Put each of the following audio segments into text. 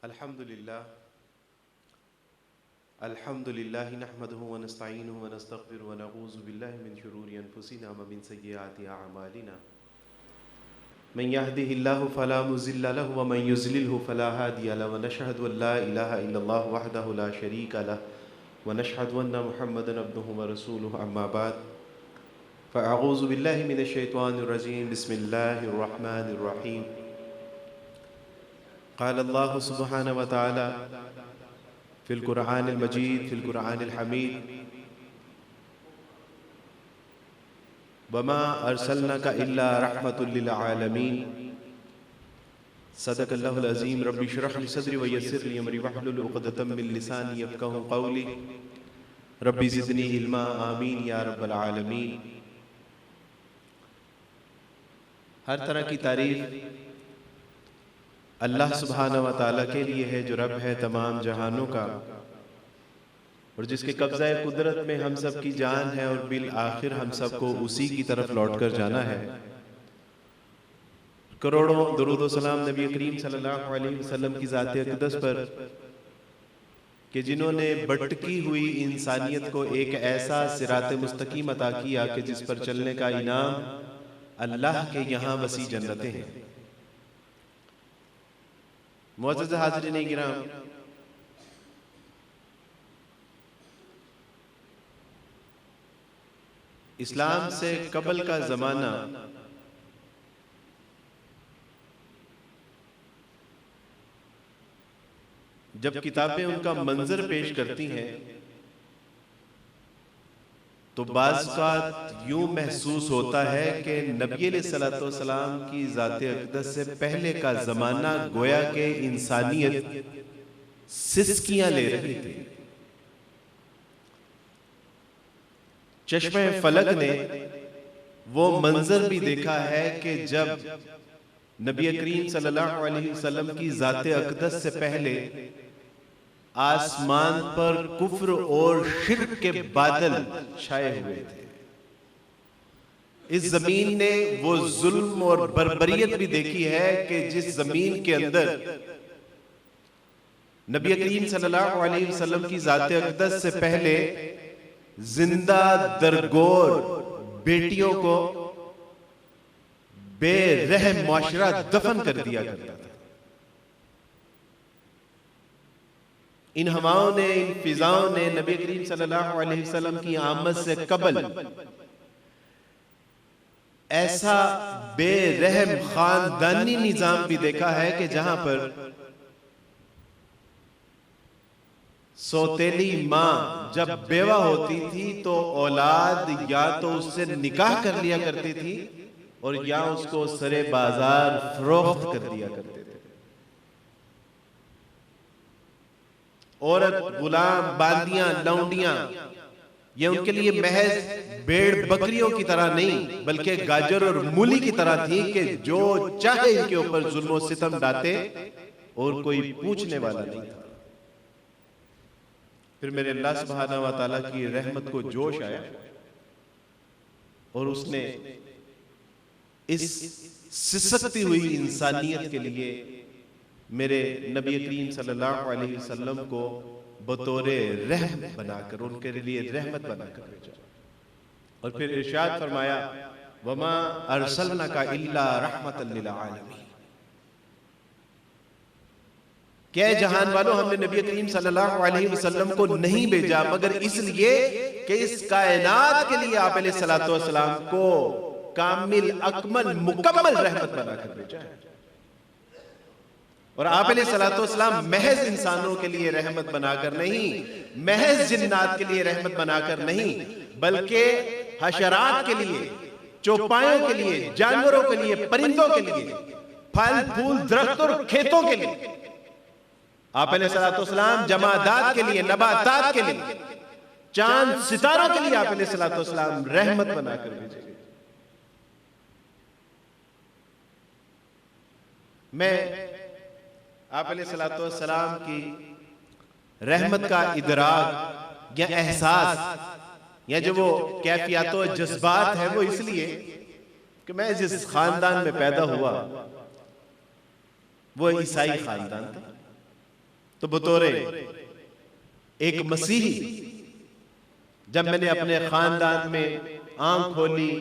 अल्हम्दुलिल्लाह नहमदुहु व नस्तईनुहु व नस्तगफिरुहु व नऊज़ु बिल्लाहि मिन शुरूरि अनफुसिना व मिन सय्यिआति अअमालिना मन यहदिहिल्लाहु फला मुज़िल्ल लहु व मन युज़लिल्हु फला हादिय लहु व नशहदु अल्ला इलाहा इल्लल्लाह वहदहु ला शरीका लहु व नशहदु अन्न मुहम्मदन अब्दुहु व रसूलुहु अम्मा बाद फ़अऊज़ु बिल्लाहि मिनश शैतानिर रजीम बिस्मिल्लाहिर रहमानिर रहीम क़ाल अल्लाहु सुब्हानहु व तआला फ़िल क़ुरआनिल मजीद फ़िल क़ुरआनिल हमीद वमा अरसलनाका इल्ला रहमतुल लिल आलमीन सदक़ल्लाहुल अज़ीम रब्बि इश्रह ली सदरी व यस्सिर ली अमरी वहलुल उक़दतम मिन लिसानी यफ़क़हू क़ौली रब्बि ज़िदनी इल्मा आमीन या रब्बल आलमीन। हर तरह की तारीफ़ अल्लाह सुब्हानहु व तआला के लिए है जो रब है तमाम जहानों का और जिसके कब्ज़ा कुदरत में हम सब की जान है और बिल आखिर हम सबको उसी की तरफ लौट कर जाना है। करोड़ों दुरूद व सलाम नबी करीम सल्लल्लाहु अलैहि वसल्लम की ज़ात अक़दस पर कि जिन्होंने भटकी हुई इंसानियत को एक ऐसा सिरात मुस्तकीम अता किया कि जिस पर चलने का इनाम अल्लाह के यहाँ वसी जन्नतें हैं। मुअज़्ज़ज़ हाज़िरीन किराम, इस्लाम से कबल का ज़माना जब किताबें उनका मंजर पेश करती हैं तो बाज़ का यूं महसूस होता है कि नबी अलैहिस्सलातु वस्सलाम की ज़ात अक़दस से पहले का ज़माना गोया के इंसानियत सिसकियां ले रही थी। चश्मे फलक ने वो मंजर भी देखा है कि जब नबी करीम सल्लल्लाहु अलैहि वसल्लम की ज़ात अक़दस से पहले आसमान पर कुफ्र और शिर्क के बादल छाए हुए थे। इस जमीन ने वो जुल्म और बर्बरियत भी देखी है कि जिस जमीन के अंदर नबी करीम सल्लल्लाहु अलैहि वसल्लम की ज़ात अक़दस से पहले जिंदा दरगोर बेटियों को बेरहम मुआशरा दफन कर दिया करता था। इन हवाओं ने, इन फिजाओं ने नबी करीम सल्लल्लाहु अलैहि वसल्लम की आमद से कबल ऐसा बेरहम खानदानी निजाम भी देखा है कि जहां पर सौतेली माँ जब बेवा होती थी तो औलाद या तो उससे निकाह कर लिया करती थी और या उसको सरे बाजार फरोख्त कर दिया करते थे। औरत, गुलाम, बांदियां, लौंडियां ये उनके लिए महज भेड़ बकरियों की तरह नहीं बल्कि गाजर और मूली की तरह थी कि जो चाहे इनके ऊपर जुल्म और सितम डालते और कोई पूछने वाला नहीं था। फिर मेरे अल्लाह सुब्हानहु व तआला की रहमत को जोश आया और उसने इस सिसकती हुई इंसानियत के लिए मेरे नबी करीम सल्लल्लाहु अलैहि वसल्लम को बतौरे रहमत बनाकर, उनके लिए रहमत बनाकर भेजा। और फिर इरशाद फरमाया वमा अरसलनाका इल्ला रहमतल लिल आलमीन। क्या जहान वालों, हमने नबी करीम सल्लल्लाहु अलैहि वसल्लम को नहीं भेजा मगर इसलिए कि इस कायनात के लिए आप अलैहिस्सलातु वस्सलाम को कामिल, अकमल, मुकम्मल रहमत बनाकर भेजा है। और आप अलैहिस्सलातु वस्सलाम महज इंसानों के लिए रहमत बनाकर नहीं, महज जिन्नात के लिए रहमत बनाकर नहीं, बल्कि हशरात के लिए, चौपायों के लिए, जानवरों के लिए, परिंदों के लिए, फल फूल दरख्त और खेतों के लिए आप अलैहिस्सलातु वस्सलाम, जमादात के लिए, नबातात के लिए, चांद सितारों के लिए आप अलैहिस्सलातु वस्सलाम रहमत बनाकर भेजे। मैं आप अलैहिस्सलातु वस्सलाम की रहमत का इदराक या एहसास या जो वो कैफियत और जज्बात है वो इसलिए कि मैं जिस खानदान में पैदा हुआ वो ईसाई खानदान था। तो बतौरे एक मसीही जब मैंने अपने खानदान में आंख खोली,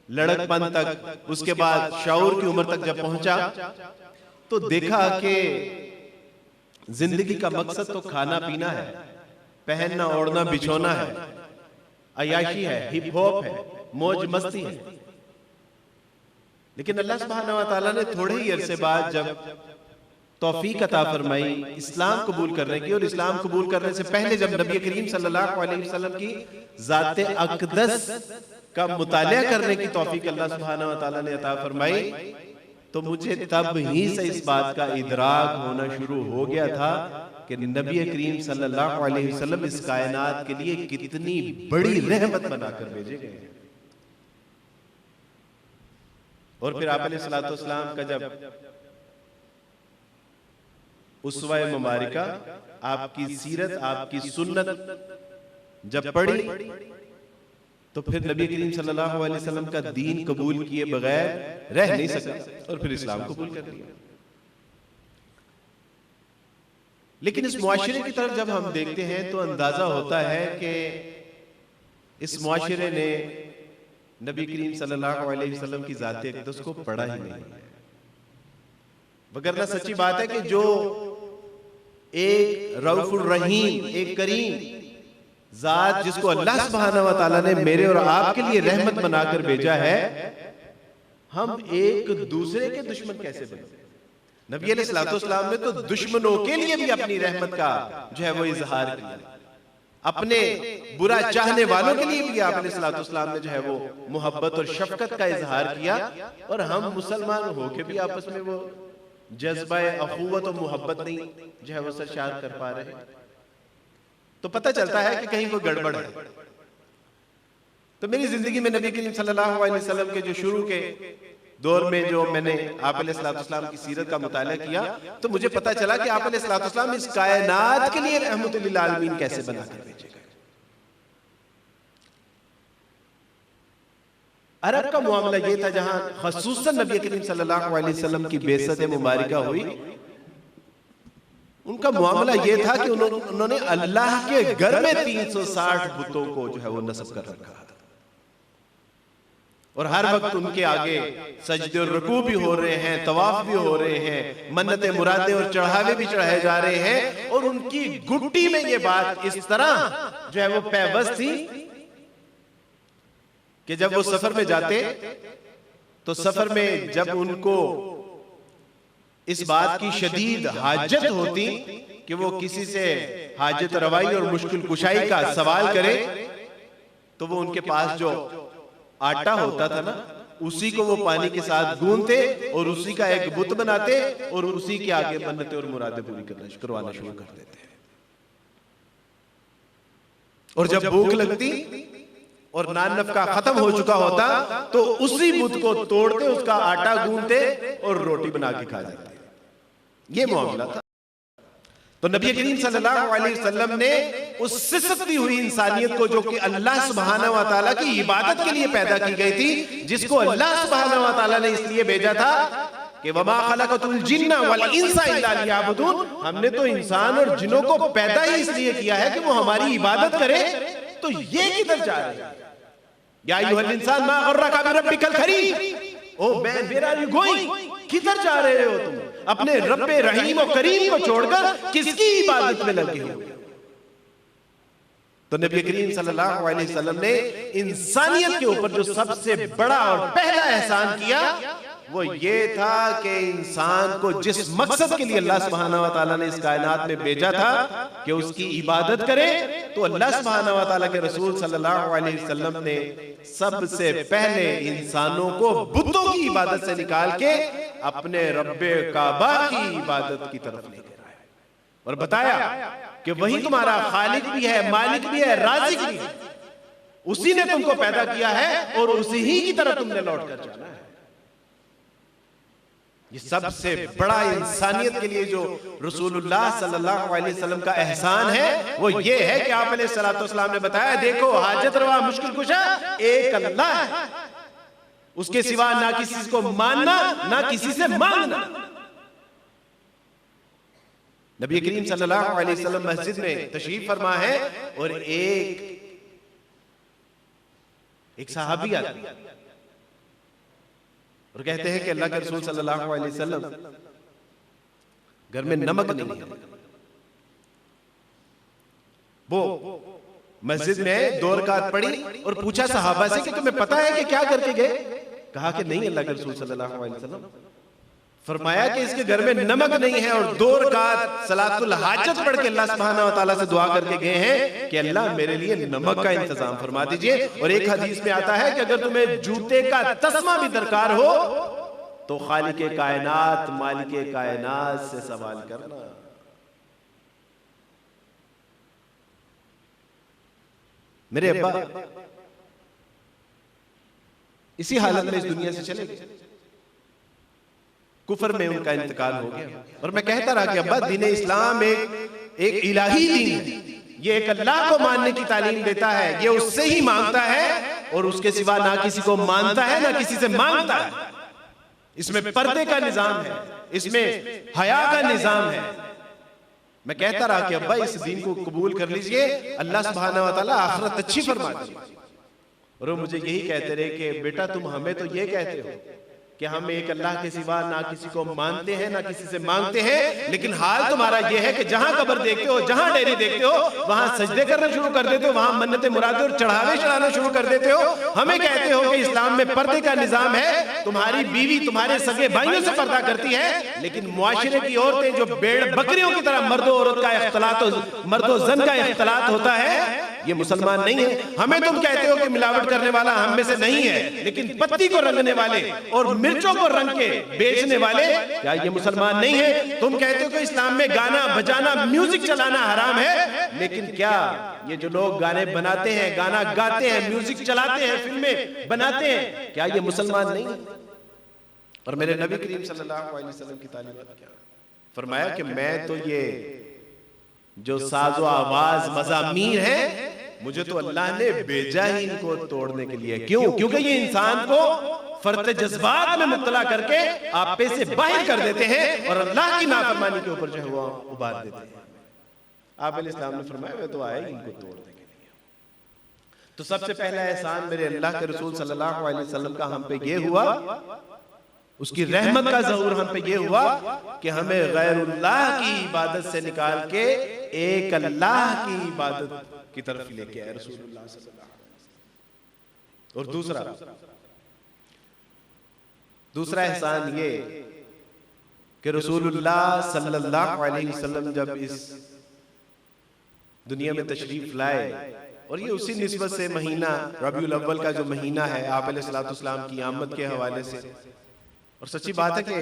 लड़कपन तक, उसके बाद शऊर की उम्र तक जब पहुंचा, तो देखा कि जिंदगी का मकसद तो खाना पीना है, पहनना ओढ़ना बिछोना है, अयाशी है, हिप हॉप है, मौज मस्ती है। लेकिन अल्लाह सुब्हानहू व तआला ने थोड़े ही अरसे बाद जब तौफीक अता फरमाई इस्लाम कबूल करने की, और इस्लाम कबूल करने से पहले जब नबी करीम सल्लल्लाहु अलैहि वसल्लम की ज़ाते अक़दस का मुतालिया करने की तौफीक अल्लाह सुब्हानहू व तआला ने अता फरमाई, तो मुझे तब ही से इस बात का इदराक होना शुरू हो गया था कि नबी करीम सल्लल्लाहु अलैहि वसल्लम इस कायनात के लिए कितनी बड़ी रहमत बनाकर भेजे गए हैं। और फिर आप अलैहिस्सलातु वस्सलाम का जब उसवा मुबारका, आपकी सीरत, आपकी सुन्नत जब पढ़ी, तो फिर नबी करीम सल्लल्लाहु अलैहि वसल्लम का दीन कबूल किए बगैर रह नहीं सका, और फिर इस्लाम कबूल कर लिया। लेकिन इस मुआशरे की तरफ जब हम देखते हैं तो अंदाजा होता है कि इस मुआशरे ने नबी करीम सल्लल्लाहु अलैहि वसल्लम की ज़ाते अक़दस को पढ़ा ही नहीं, वगरना सच्ची बात है कि जो एक रऊफुर रहीम, एक करीम ज़ात जिसको अल्लाह सुब्हानहू व तआला ने मेरे और आपके लिए रहमत बनाकर भेजा है, हम एक दूसरे के दुश्मन कैसे बने? नबी अलैहिस्सलातु वस्सलाम ने तो दुश्मनों के लिए भी अपनी रहमत का जो है वो इजहार किया, अपने बुरा चाहने वालों के लिए भी आप अलैहिस्सलातु वस्सलाम ने जो है वो मोहब्बत और शफकत का इजहार किया, और हम मुसलमान होके भी आपस में वो जज्बा अखुवत और मोहब्बत नहीं जो है वो सरशार कर पा रहे, तो पता चलता है कि कहीं वो गड़बड़ है। तो मेरी जिंदगी में नबी करीम सल्लल्लाहु अलैहि वसल्लम के जो शुरू के दौर में जो मैंने आप अलैहिस्सलातु वस्सलाम की सीरत का मुताला किया, तो मुझे पता चला कि आप अलैहिस्सलातु वस्सलाम इस कायनात के लिए रहमतुल लिल आलमीन कैसे बनाकर भेजे गए। अरब का मामला ये था जहां खसूसन नबी करीम सल्लल्लाहु अलैहि वसल्लम की बेइज्जत मुबारका हुई, उनका मामला ये था कि उन्होंने अल्लाह के घर में 360 बुतों को जो है वो नस्ब कर रखा था, और हर वक्त उनके आगे सजदे और रुकू भी हो रहे हैं, तवाफ भी हो रहे हैं, मन्नतें मुरादें और चढ़ावे भी चढ़ाए जा रहे हैं, और उनकी गुट्टी में ये बात इस तरह जो है वो पैवस्त थी कि जब वो सफर में जाते तो सफर में जब उनको इस बात की शदीद हाजत होती कि वो किसी से हाजत रवाई और मुश्किल कुशाई का सवाल करे, तो वो उनके पास जो आटा होता था ना, उसी को वो पानी के साथ गूंथते और उसी का एक बुत बनाते और उसी के आगे मन्नतें और मुरादें पूरी करवाना शुरू कर देते। और जब भूख लगती और नान नफका खत्म हो चुका होता तो उसी बुत को तोड़ते, उसका आटा गूंथते और रोटी बना के खा जाते। ये मामला था। तो नबी करीम सल्लल्लाहु अलैहि वसल्लम ने उस सिसकती हुई इंसानियत को, जो कि अल्लाह सुब्हानहू व तआला की इबादत के लिए पैदा की गई थी, जिसको अल्लाह सुब्हानहू व तआला ने इसलिए भेजा था कि वमा खलक़तुल जिन्ना वल इंसा इल्ला लियअबुदून, हमने तो इंसान और जिन्नों को पैदा ही इसलिए किया है कि वो हमारी इबादत करें। तो ये किधर जा रहे हैं? या अय्युहल इंसान मा गर्रका बिरब्बिकल करीम, O man where are you going, किधर जा रहे हो तुम? अपने रब्बे रहीम और करीम को छोड़कर किसकी इबादत में लगे हो? तो नबी करीम सल्लल्लाहु अलैहि वसल्लम ने इंसानियत के ऊपर जो सबसे बड़ा और पहला एहसान किया वो ये था कि इंसान को जिस मकसद के लिए अल्लाह सुब्हानहू व तआला ने इस कायनात में भेजा था कि उसकी इबादत करे, तो अल्लाह सुब्हानहू व तआला के रसूल सल्लल्लाहु अलैहि वसल्लम ने सबसे पहले इंसानों को बुतों की इबादत से निकाल के अपने रब्बे काबा की इबादत की तरफ लेकर आए और बताया कि वही तुम्हारा खालिक भी है, मालिक भी है, राज़िक भी है, उसी ने तुमको पैदा किया है और उसी ही की तरफ तुमने लौट कर जाना है। ये सबसे बड़ा इंसानियत के लिए जो रसूलुल्लाह सल्लल्लाहु अलैहि वसल्लम का एहसान है वो ये है कि आप अलैहिस्सलातु वस्सलाम ने बताया, देखो हाजत रवा मुश्किल कुशा एक अल्लाह है, उसके सिवा ना किसी को मानना ना किसी से मांगना। नबी करीम सल्लल्लाहु अलैहि वसल्लम मस्जिद में तशरीफ फरमा है और एक सहाबी आते हैं और कहते हैं कि अल्लाह के रसूल सल्लल्लाहु अलैहि वसल्लम घर में नमक नहीं है। वो मस्जिद में 2 रकात पढ़ी और पूछा सहाबा से कि तुम्हें पता है कि क्या करके गए? कहा कि नहीं अल्लाह के रसूल सल्लल्लाहु अलैहि वसल्लम। फरमाया कि इसके घर में नमक नहीं है और 2 रकात सलातुल हाजत पढ़ के अल्लाह सुब्हानहू व तआला से दुआ करके गए हैं कि अल्लाह मेरे लिए नमक का इंतजाम फरमा दीजिए। और एक हदीस में आता है कि अगर तुम्हें जूते का तस्मा भी दरकार हो तो खालिके कायनात मालिके कायनात से सवाल करना। मेरे अब्बा इसी हालत में इस दुनिया से चले गए, कुफर में उनका इंतकाल हो गया। और मैं कहता रहा कि अब्बा दीन इस्लाम एक इलाही दीन है, ये एक अल्लाह को मानने की तालीम देता है, ये उससे ही मांगता है और उसके सिवा ना किसी को मानता है ना किसी से मांगता है। इसमें पर्दे का निजाम है, इसमें हया का निजाम है। मैं कहता रहा कि अब्बा इस दीन को कबूल कर लीजिए, अल्लाह सुब्हानहू व तआला आखिरत अच्छी फरमा दीजिए। और वो मुझे यही कहते रहे कि बेटा तुम हमें तो ये कहते हो कि हम एक अल्लाह के सिवा ना किसी को मानते हैं ना किसी से मांगते हैं, लेकिन हाल तुम्हारा ये है कि जहां कब्र देखते हो, जहां डेरी देखते हो, वहां सजदे करना शुरू कर देते हो, वहां मन्नतें मुरादें और चढ़ावे चढ़ाना शुरू कर देते हो। हमें कहते हो कि इस्लाम में पर्दे का निजाम है, तुम्हारी बीवी तुम्हारे सगे भाइयों से पर्दा करती है, लेकिन मुआशरे की औरतें जो भेड़ बकरियों की तरह मर्दो औरत का इख्तलात, मर्दो जन का इख्तलात होता है, ये मुसलमान नहीं है। हमें तुम कहते हो कि मिलावट करने वाला हम में से नहीं है, लेकिन पत्ती को रंगने वाले और मिर्चों को रंग के बेचने वाले क्या ये मुसलमान नहीं है? तुम कहते हो कि इस्लाम में गाना बजाना म्यूजिक चलाना हराम है, लेकिन क्या ये जो लोग गाने बनाते हैं, गाना गाते हैं, म्यूजिक चलाते हैं, फिल्में बनाते हैं, क्या ये मुसलमान नहीं है? और मेरे नबी करीम सल्लल्लाहु अलैहि वसल्लम की तालीमात क्या फरमाया कि मैं तो ये जो साजो आवाज मज़ामीर है, मुझे तो अल्लाह ने भेजा ही इनको तोड़ने के लिए। क्यों? क्योंकि ये इंसान को फर्त जज्बात में मुब्तला करके आपे से बाहर कर देते हैं और अल्लाह की नाफरमानी के ऊपर जो है वो उबार देते हैं। आप इस्लाम ने फरमाया वे तो आए इनको तोड़ने के लिए। तो सबसे पहला एहसान मेरे अल्लाह के रसूल सल्लल्लाहु अलैहि वसल्लम का हम पे ये हुआ, उसकी रहमत का ज़हूर हम पे ये हुआ कि हमें गैरुल्लाह की इबादत से निकाल के एक अल्लाह की इबादत की तरफ लेके आए रसूलुल्लाह सल्लल्लाहु अलैहि वसल्लम। और दूसरा एहसान ये कि रसूलुल्लाह सल्लल्लाहु अलैहि वसल्लम जब इस दुनिया में तशरीफ लाए, और ये उसी निस्बत से महीना रबीउल अव्वल का जो महीना है आप अलैहिस्सलाम की आमद के हवाले से, और सच्ची बात है कि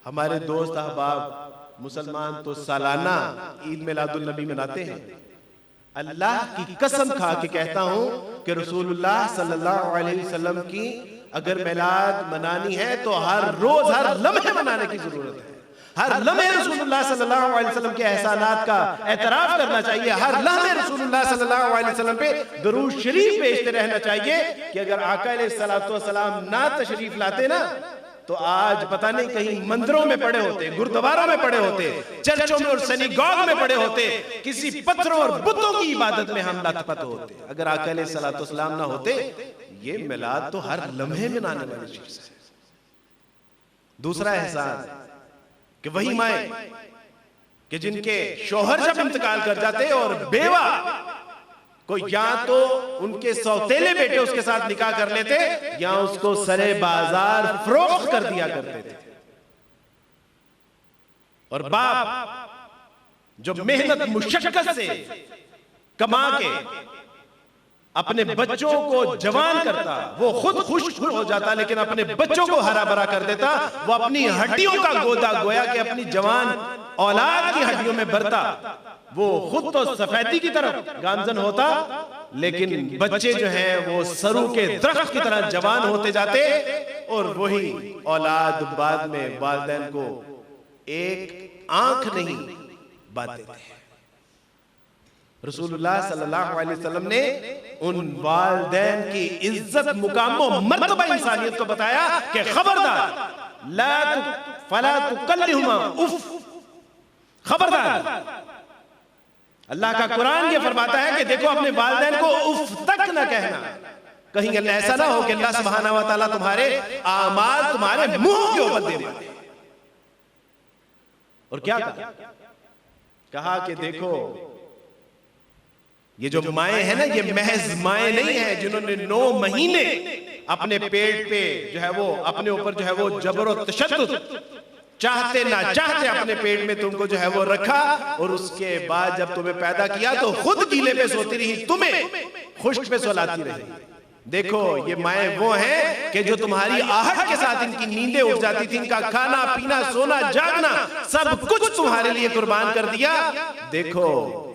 हमारे दोस्त अहबाब मुसलमान तो सालाना ईद मिलादुल नबी मनाते हैं। अल्लाह की कसम खा के कहता हूं कि रसूलुल्लाह सल्लल्लाहु अलैहि वसल्लम की अगर मिलाद मनानी है तो हर रोज हर लम्हे मनाने की जरूरत है। हर लम्हे रसूलुल्लाह सल्लल्लाहु अलैहि वसल्लम के एहसानात का एतराफ करना चाहिए। हर लम्हे रसूलुल्लाह सल्लल्लाहु अलैहि वसल्लम पे दुरूद शरीफ भेजते रहना चाहिए कि अगर आका अलैहिस्सलातु वस्सलाम ना तशरीफ लाते ना तो आज पता नहीं कहीं मंदिरों में पड़े होते, गुरुद्वारों में पड़े होते, चर्चों में और सिनेगॉग में पड़े होते, किसी पत्थरों और बुतों की इबादत में हम लथपथ होते। अगर आका अलैहिस्सलातु वस्सलाम ना होते, ये मिलाद तो हर लम्हे में आने वाली चीज है। दूसरा एहसान कि वही माए कि जिनके शौहर जब इंतकाल कर जाते और बेवा को या तो उनके सौतेले बेटे उसके साथ निकाह कर लेते या उसको सरे बाजार फरोख्त कर दिया करते थे। और बाप जो मेहनत मुशक्कत से कमा के अपने बच्चों को जवान करता, वो खुद खुश हो जाता, लेकिन अपने बच्चों को हरा भरा कर देता। वो अपनी हड्डियों का गोदा गोया कि अपनी जवान औलाद की हड्डियों में भरता। वो खुद तो सफेदी की तरफ गामजन होता, लेकिन बच्चे जो हैं वो सरू के दरख्त की तरह जवान होते जाते, और वही औलाद बाद में वालिदैन को एक आंख नहीं बात देते हैं। रसूलुल्लाह सल्लल्लाहु अलैहि वसल्लम ने उन वालिदैन की इज्जत मुकाम और मर्तबा इंसानियत को बताया कि खबरदार फला तुकल्लिहुमा उफ, खबरदार। अल्लाह का कुरान ये फरमाता है कि देखो अपने वालिदैन को उफ तक न कहना, कहीं ऐसा ना हो कि अल्लाह सुब्हानहू व तआला तुम्हारे आमाल तुम्हारे मुंह के ऊपर दे दे। और क्या कहा कि देखो ये जो माएँ हैं ना, ये महज माएँ नहीं है जिन्होंने 9 महीने अपने पेट पे जो है वो अपने ऊपर जो है वो जबर और तशद्दुद चाहते ना चाहते अपने पेट में तुमको जो है वो रखा, और उसके बाद जब तुम्हें पैदा किया तो खुद गीले पे सोती रही, तुम्हें खुश्क पे सुलाती रही। देखो ये माएँ वो हैं कि जो तुम्हारी आहट के साथ इनकी नींदें उठ जाती थी, इनका खाना पीना सोना जागना सब कुछ तुम्हारे लिए कुर्बान कर दिया। देखो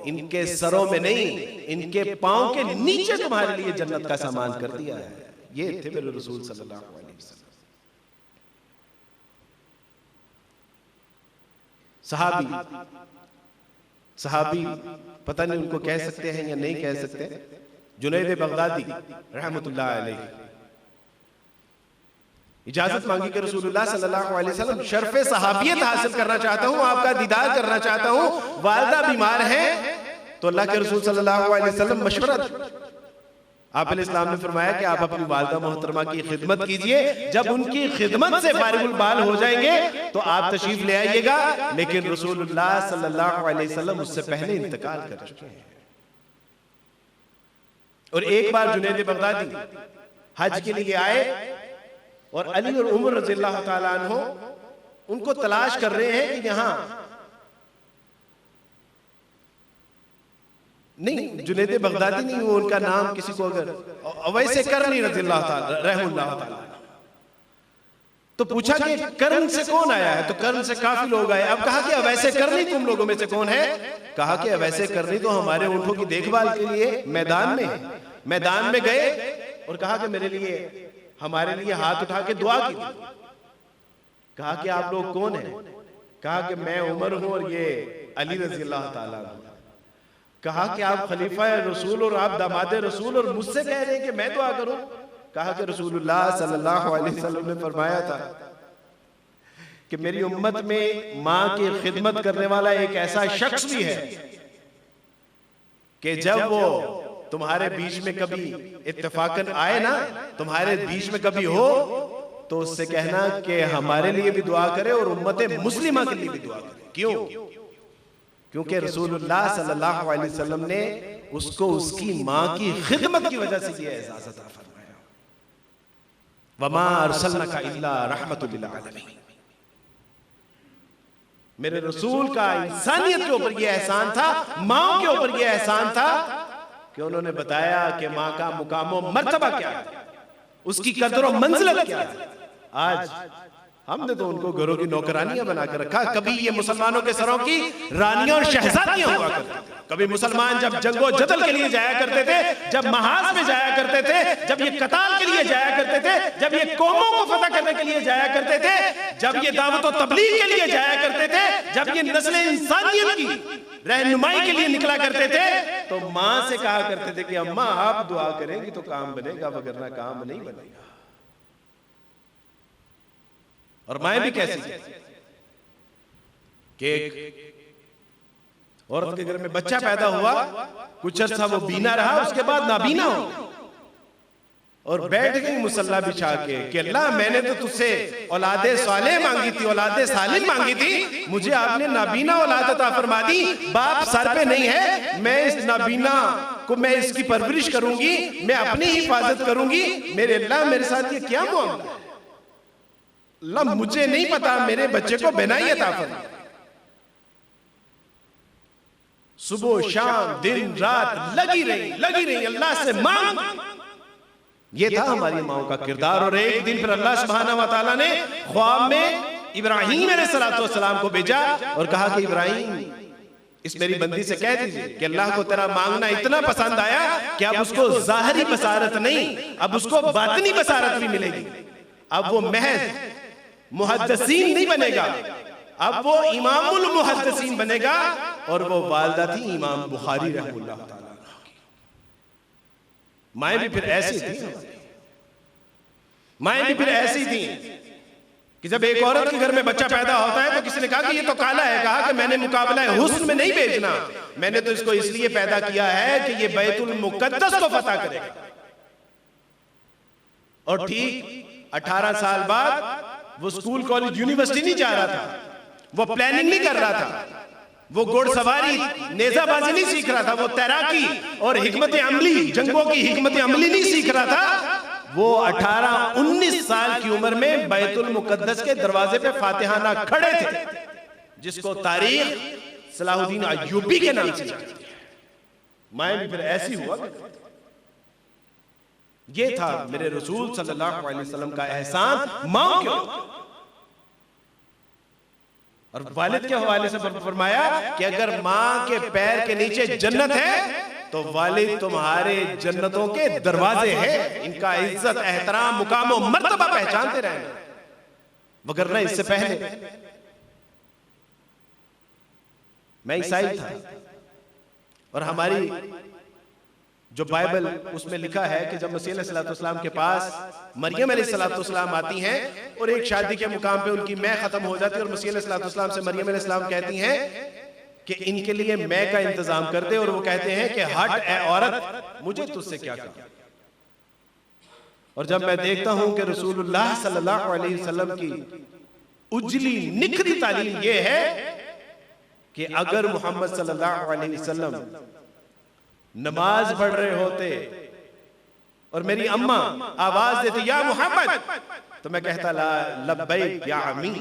इनके सरों में नहीं, इनके पांव के नीचे तुम्हारे लिए जन्नत का सामान कर दिया है। ये थे मेरे रसूल सल्लल्लाहु अलैहि वसल्लम। सहाबी पता नहीं उनको कह सकते हैं या नहीं कह सकते, जुनैद बगदादी रहमतुल्लाह अलैह, इजाजत मांगी कि रसूलुल्लाह सल्लल्लाहु अलैहि वसल्लम शर्फ़े सहाबियत हासिल करना चाहता हूं, आपका दीदार करना चाहता हूं, वालिदा बीमार हैं। तो अल्लाह के रसूल सल्लल्लाहु अलैहि वसल्लम मशवरा, आप इस्लाम ने फरमाया कि आप अपनी वालिदा मोहतरमा की खिदमत कीजिए, जब उनकी खिदमत से फारिगुल बाल हो जाएंगे तो आप तशरीफ ले आइएगा। लेकिन रसूलुल्लाह सल्लल्लाहु अलैहि वसल्लम उससे पहले इंतकाल कर चुके हैं। और एक बार जुनैद बगदादी हज के लिए आए और अली और उमर रज़ियल्लाहु ताला अन्हो उनको तलाश कर रहे हैं कि यहाँ नहीं, जुनैद बगदादी नहीं, वो उनका नाम किसी को अगर अवैसे करनी रज़ियल्लाहु ताला रहमतुल्लाह ताला, तो पूछा कि कर्ण से कौन आया है, तो कर्ण से काफी लोग आए। अब कहा कि अवैसे करनी तुम लोगों में से कौन है? कहा कि अवैसे करनी तो हमारे ऊंटों की देखभाल के लिए मैदान में है। मैदान में गए और कहा कि मेरे लिए हमारे लिए हाथ उठा के दुआ की। कहा कि आप लोग कौन हैं? कहा कि मैं उमर हूं और ये अली रज़ियल्लाहु ताला अन्हु। कहा कि आप खलीफा रसूल और आप दामाद रसूल और मुझसे कह रहे हैं कि मैं दुआ करूं? कहा कि रसूलुल्लाह सल्लल्लाहु अलैहि वसल्लम ने फरमाया था कि मेरी उम्मत में माँ की खिदमत करने वाला एक ऐसा शख्स भी है कि जब वो तुम्हारे बीच में कभी इत्तेफाकन आए ना, तुम्हारे बीच में कभी हो, तो उससे कहना कि हमारे लिए भी दुआ करे और उम्मत मुस्लिमा के लिए भी दुआ करे। क्यों? क्योंकि रसूलुल्लाह सल्लल्लाहु अलैहि वसल्लम ने उसको उसकी माँ की खिदमत की वजह से ये एजाज़ अता फरमाया, वमा अरसलनाका इल्ला रहमतुल लिल आलमीन। मेरे रसूल का इंसानियत के ऊपर ये एहसान था, माँ के ऊपर ये एहसान था कि उन्होंने बताया कि माँ का मुकाम मर्तबा क्या है, उसकी कदर और मंजिलत क्या है। आज हमने तो उनको घरों की नौकरानियां बनाकर रखा। कभी ये मुसलमानों के सरों की रानियां और शहजादियां हुआ करती थी। कभी मुसलमान जब जंगो जदल के लिए जाया करते थे, जब महाज में जाया करते थे, जब ये कताल के लिए जाया करते थे, जब ये कौमों को फतह करने के लिए जाया करते थे, जब ये दावत और तबलीग के लिए जाया करते थे, जब ये नस्ल इंसानियत की रहनुमाई के लिए निकला करते थे, तो माँ से कहा करते थे कि अम्मा आप दुआ करेंगी तो काम बनेगा, वगरना काम नहीं बनेगा। और माएँ भी कैसी कि औरत के घर में बच्चा पैदा हुआ, कुछ अर्सा वो बीना रहा, उसके बाद नाबीना हो और बैठ गई मुसल्ला बिछा के कि अल्लाह मैंने तो तुझसे औलादे सालेह मांगी थी, औलादे सालिम मांगी थी, मुझे आपने नाबीना औलाद अता फरमा दी। बाप सर पे नहीं है, मैं इस नाबीना को मैं इसकी परवरिश करूंगी, मैं अपनी हिफाजत करूंगी। मेरे अल्लाह मेरे साथ ये क्या मामला है? अल्लाह मुझे नहीं पता, मेरे बच्चे को बेनाई अता फरमा। सुबह शाम दिन रात लगी रही अल्लाह से मांग। ये था हमारी माओ का किरदार। और एक दिन फिर अल्लाह सुब्हानहू व तआला ने ख्वाब में इब्राहीम अलैहिस्सलातु वस्सलाम को भेजा और कहा कि इब्राहीम इस मेरी बंदी से कह दीजिए कि अल्लाह को तेरा मांगना इतना पसंद आया कि अब उसको जाहिरी बसारत नहीं, अब उसको बातिनी बसारत भी मिलेगी। अब वो महज मुहद्दिसीन नहीं बनेगा, अब वो इमामुल मुहद्दिसीन बनेगा। और वो वालिदा थी इमाम बुखारी रहमतुल्लाह ताला की। माएँ भी फिर ऐसी थी, माएँ भी फिर ऐसी थी कि जब एक औरत के घर में बच्चा पैदा होता है तो किसी ने कहा कि ये तो काला है, कहा कि मैंने मुकाबला हुस्न में नहीं भेजना, मैंने तो इसको इसलिए पैदा किया है कि ये बैतुल मुकद्दस को फतह करेगा। और ठीक 18 साल बाद वो स्कूल कॉलेज यूनिवर्सिटी नहीं जा रहा था, वो प्लानिंग नहीं कर रहा था, वो घोड़सवारी नेजाबाजी नहीं सीख रहा था, वो तैराकी और हिकमत अमली, जंगों की हिकमत अमली नहीं सीख रहा था। वो 18-19 साल की उम्र में बैतुल मुकद्दस के दरवाजे पे फातिहाना खड़े थे, जिसको तारीख सलाहुद्दीन अय्यूबी के नाम से जानती है। मैं भी फिर ऐसी हुआ। ये था मेरे रसूल सल्लल्लाहु अलैहि वसल्लम का एहसान मां के ऊपर। और वालिद के हवाले से फरमाया कि अगर मां के पैर के नीचे जन्नत है तो वालिद तुम्हारे जन्नतों के दरवाजे हैं, इनका इज्जत एहतराम मुकाम और मर्तबा पहचानते रहे, वगरना इससे पहले मैं ईसाई था। और हमारी जो बाइबल उसमें लिखा है कि जब मसीह अलैहिस्सलाम के पास मरियम अलैहिस्सलाम आती हैं और एक शादी के मुकाम पे उनकी मैं खत्म हो जाती है और मसीह अलैहिस्सलाम से मरियम अलैहिस्सलाम कहती हैं कि इनके लिए मैं का इंतजाम कर दे, और वो कहते हैं कि हट ए औरत, मुझे तुझसे क्या कहा। और जब मैं देखता हूं कि रसूलुल्लाह सल्लल्लाहु अलैहि वसल्लम की उजली निखरी तालीम यह है कि अगर मोहम्मद सल्लल्लाहु अलैहि वसल्लम नमाज पढ़ रहे होते और मेरी अम्मा आवाज देती या मोहम्मद, तो मैं कहता ला लब्बैक या अम्मी,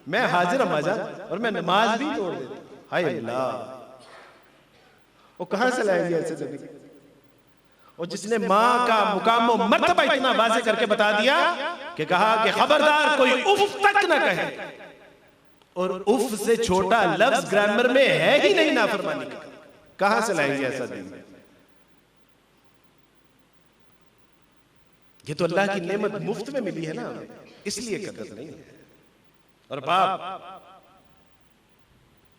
मैं हाजिर अम्मा, और मैं नमाज भी तोड़ देता। हाय अल्लाह, वो कहां से लाएंगे ऐसे नबी? और जिसने मां का मुकाम और मर्तबा इतना वाज़े करके बता दिया कि कहा कि खबरदार कोई उफ तक न कहे, और उफ से छोटा लफ्ज ग्रामर में है ही नहीं नाफरमानी का। कहां से लाएंगे ऐसा दिन? ये तो अल्लाह की नेमत मुफ्त में मिली है ना, इसलिए कदर नहीं है। और बाप